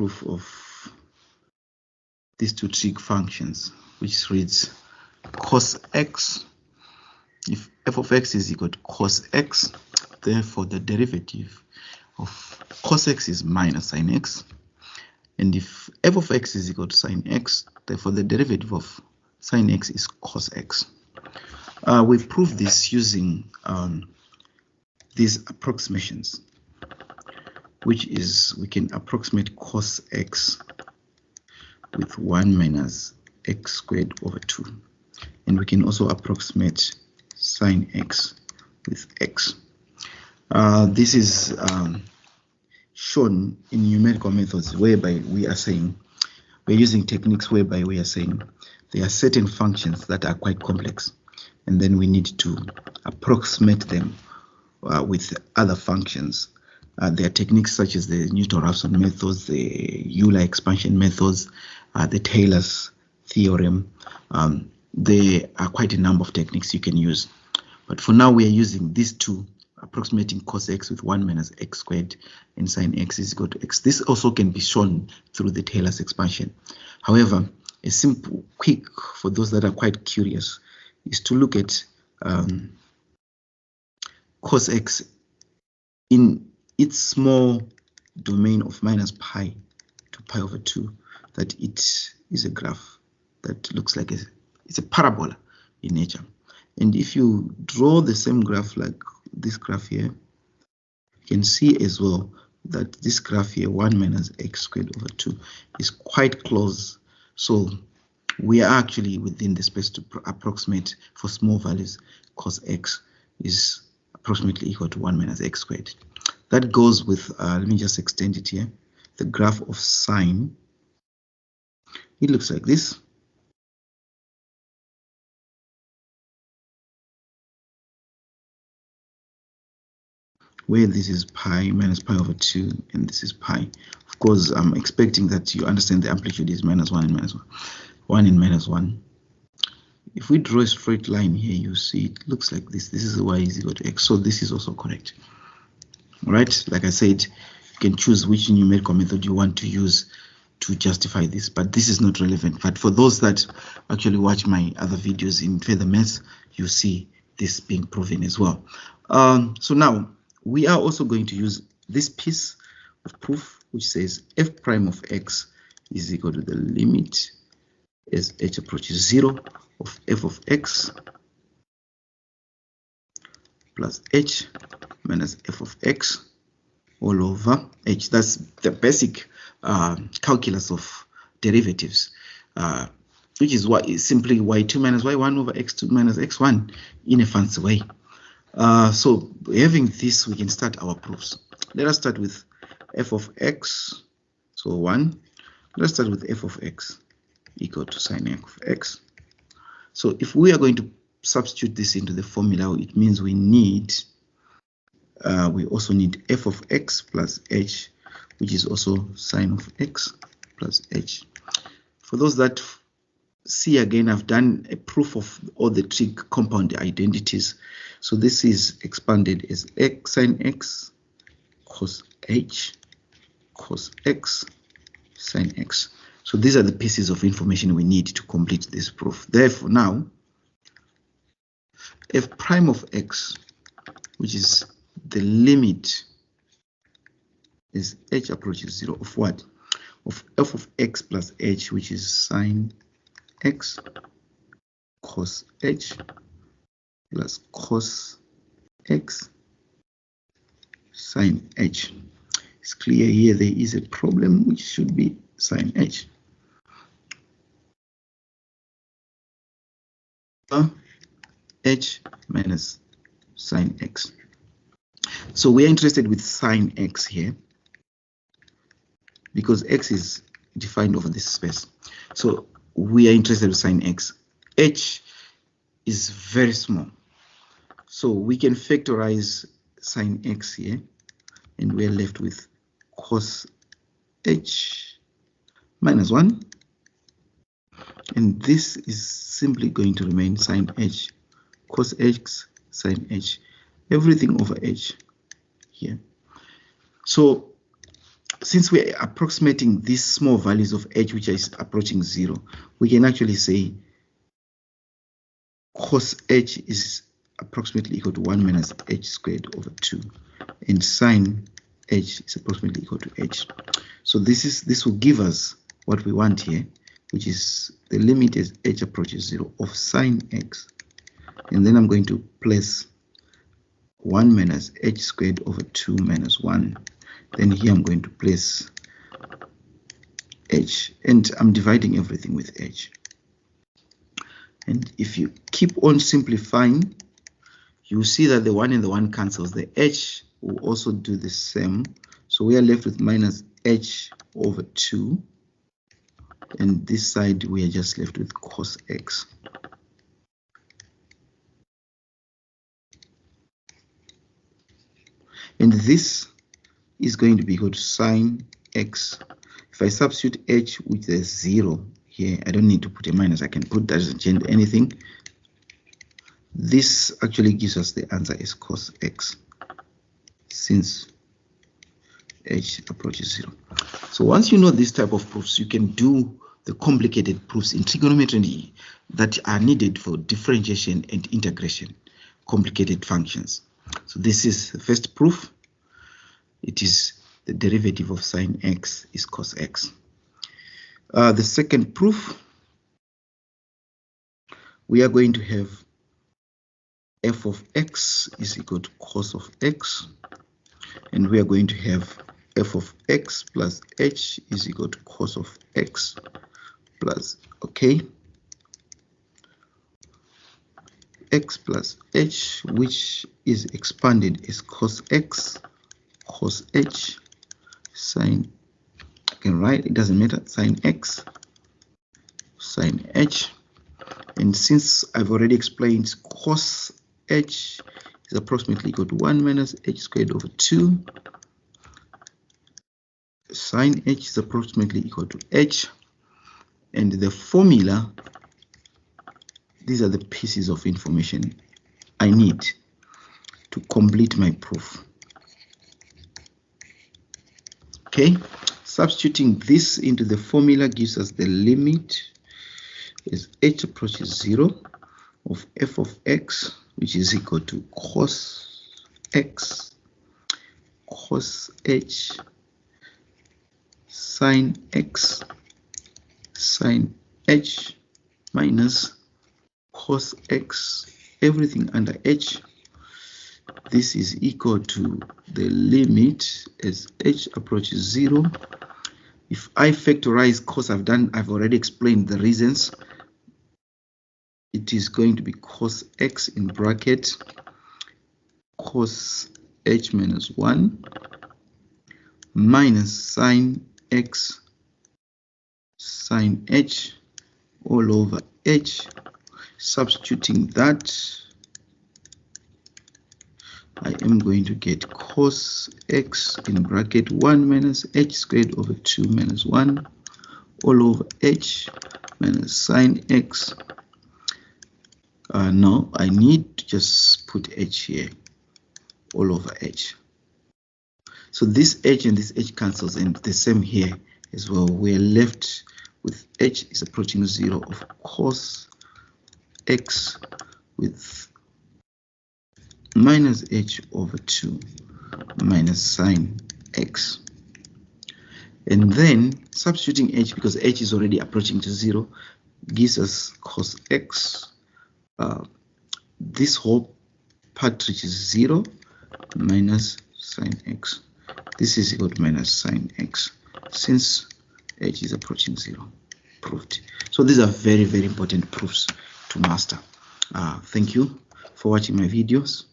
proof of these two trig functions, which reads cos x. If f of x is equal to cos x, therefore the derivative of cos x is minus sin x. And if f of x is equal to sin x, therefore the derivative of sin x is cos x. We prove this using these approximations, which is we can approximate cos x with 1 minus x squared over 2. And we can also approximate sin x with x. This is shown in numerical methods whereby we are saying, we're using techniques whereby we are saying there are certain functions that are quite complex, and then we need to approximate them with other functions. There are techniques such as the Newton-Raphson methods, the Euler expansion methods, the Taylor's theorem. There are quite a number of techniques you can use. But for now, we are using these two, approximating cos x with 1 minus x squared and sin x is equal to x. This also can be shown through the Taylor's expansion. However, a simple, quick, for those that are quite curious, is to look at cos x in its small domain of minus pi to pi over 2, that it is a graph that looks like it's a parabola in nature. And if you draw the same graph like this graph here, you can see as well that this graph here, 1 minus x squared over 2, is quite close. So we are actually within the space to approximate for small values. Cos x is approximately equal to 1 minus x squared. That goes with, let me just extend it here, the graph of sine. It looks like this. Where this is pi minus pi over 2 and this is pi. Of course, I'm expecting that you understand the amplitude is minus 1 and minus 1. 1 and minus 1. If we draw a straight line here, you see it looks like this. This is y is equal to x. So this is also correct. All right, like I said, you can choose which numerical method you want to use to justify this, but this is not relevant. But for those that actually watch my other videos in further maths, you see this being proven as well. So now we are also going to use this piece of proof, which says f prime of x is equal to the limit as h approaches 0 of f of x plus h minus f of x all over h. That's the basic calculus of derivatives, which is what is simply y2 minus y1 over x2 minus x1 in a fancy way. So having this, we can start our proofs. Let us start with f of x, so 1. Let's start with f of x equal to sin x of x. So if we are going to substitute this into the formula, it means we need, we also need f of x plus h, which is also sin of x plus h. For those that see, again, I've done a proof of all the trig compound identities. So this is expanded as x sin x cos h cos x sin x. So these are the pieces of information we need to complete this proof. Therefore, now f prime of x, which is the limit as h approaches 0 of what? Of f of x plus h, which is sin x cos h plus cos x sin h. It's clear here there is a problem, which should be sin h. H minus sin x. So we are interested with sin x here because x is defined over this space. So we are interested with sin x. H is very small. So we can factorize sin x here, and we're left with cos h minus 1. And this is simply going to remain sin h cos x sin h, everything over h here. So since we're approximating these small values of h which is approaching 0, we can actually say cos h is approximately equal to 1 minus h squared over 2, and sine h is approximately equal to h. So this will give us what we want here, which is the limit as h approaches 0 of sine x, and then I'm going to place 1 minus h squared over 2 minus 1. Then here I'm going to place h, and I'm dividing everything with h. And if you keep on simplifying, you see that the 1 and the 1 cancels. The h will also do the same. So we are left with minus h over 2. And this side we are just left with cos x. And this is going to be equal to sine x. If I substitute h with a 0 here, I don't need to put a minus. I can put that, doesn't change anything. This actually gives us the answer as cos x, since h approaches 0. So once you know this type of proofs, you can do the complicated proofs in trigonometry that are needed for differentiation and integration, complicated functions. So this is the first proof. It is the derivative of sine x is cos x. The second proof, we are going to have f of x is equal to cos of x, and we are going to have f of x plus h is equal to cos of x plus, okay, x plus h, which is expanded as cos x, cos h, sine, I can write, it doesn't matter, sine x, sine h. And since I've already explained, cos h is approximately equal to 1 minus h squared over 2. Sine h is approximately equal to h. And the formula, these are the pieces of information I need to complete my proof. Okay, substituting this into the formula gives us the limit as h approaches 0 of f of x, which is equal to cos x, cos h, sine x, sine h, minus cos x, everything under h. This is equal to the limit as h approaches 0. If I factorize cos, I've already explained the reasons. It is going to be cos x in bracket cos h minus 1 minus sine x sine h all over h. Substituting that, I am going to get cos x in bracket 1 minus h squared over 2 minus 1 all over h minus sine x. No, I need to just put h here, all over h. So this h and this h cancels, and the same here as well. We're left with h is approaching 0 of cos x with minus h over 2 minus sine x. And then substituting h, because h is already approaching to 0, gives us cos x. This whole part reaches 0 minus sine x. This is equal to minus sine x, since h is approaching 0. Proved. So these are very, very important proofs to master. Thank you for watching my videos.